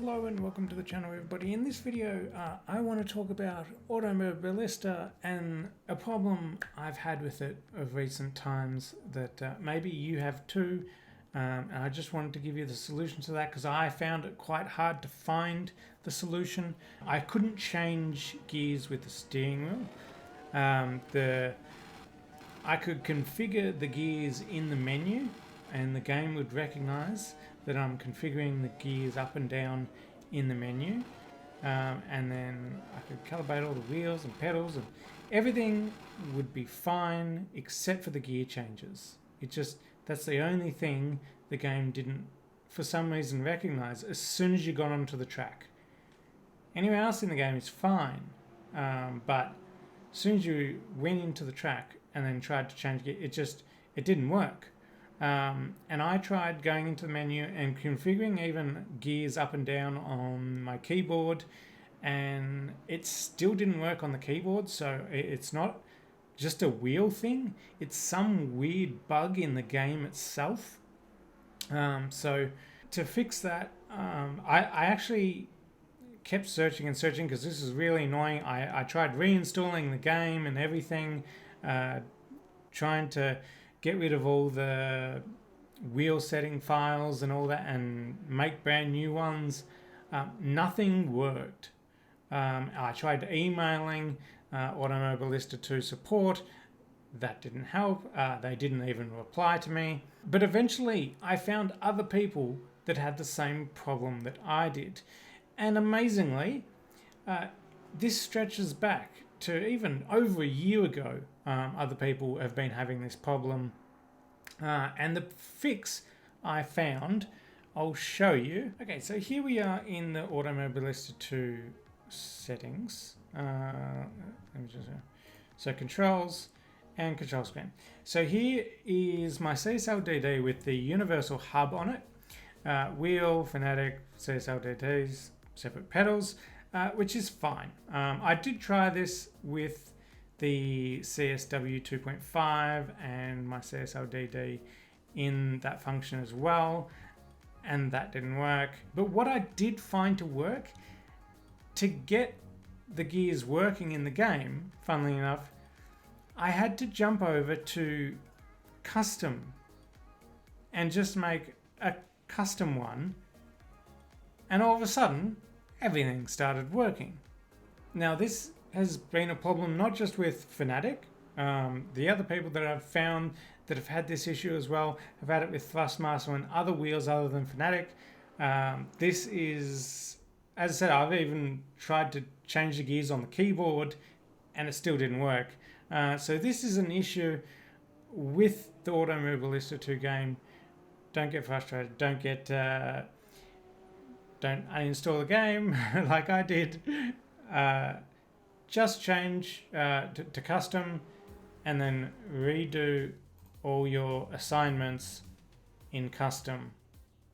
Hello and welcome to the channel everybody. In this video I want to talk about Automobilista and a problem I've had with it of recent times that maybe you have too, and I just wanted to give you the solution to that because I found it quite hard to find the solution. I couldn't change gears with the steering wheel. I could configure the gears in the menu and the game would recognize that I'm configuring the gears up and down in the menu, and then I could calibrate all the wheels and pedals and everything would be fine except for the gear changes. That's the only thing the game didn't for some reason recognize as soon as you got onto the track. Anywhere else in the game is fine, but as soon as you went into the track and then tried to change gear, it didn't work. And I tried going into the menu and configuring even gears up and down on my keyboard, and it still didn't work on the keyboard. So it's not just a wheel thing, it's some weird bug in the game itself. So to fix that, I actually kept searching and searching because this is really annoying. I tried reinstalling the game and everything, trying to get rid of all the wheel setting files and all that and make brand new ones. Nothing worked. I tried emailing Automobilista to support. That didn't help. They didn't even reply to me. But eventually I found other people that had the same problem that I did. And amazingly, this stretches back to even over a year ago. Other people have been having this problem, and the fix I found, I'll show you. Okay, so here we are in the Automobilista 2 settings. So controls and control screen. So here is my CSLDD with the universal hub on it. Wheel, Fanatic, CSLDDs, separate pedals, which is fine. I did try this with the CSW 2.5 and my CSLDD in that function as well, and that didn't work. But what I did find to work, to get the gears working in the game, funnily enough, I had to jump over to custom and just make a custom one, and all of a sudden everything started working. Now this has been a problem not just with Fanatic. The other people that I've found that have had this issue as well have had it with Thrustmaster and other wheels other than Fanatic. This is, as I said, I've even tried to change the gears on the keyboard and it still didn't work. So this is an issue with the Automobilista 2 game. Don't get frustrated. Don't uninstall the game like I did. Just change to custom and then redo all your assignments in custom.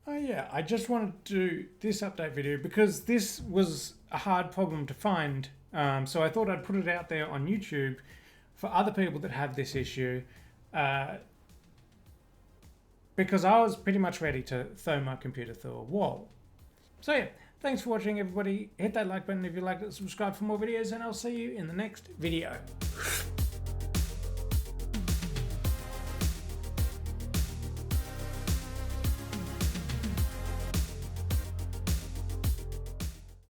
Oh yeah, I just wanted to do this update video because this was a hard problem to find. So I thought I'd put it out there on YouTube for other people that have this issue, because I was pretty much ready to throw my computer through a wall. So yeah, thanks for watching everybody. Hit that like button if you liked it, subscribe for more videos, and I'll see you in the next video.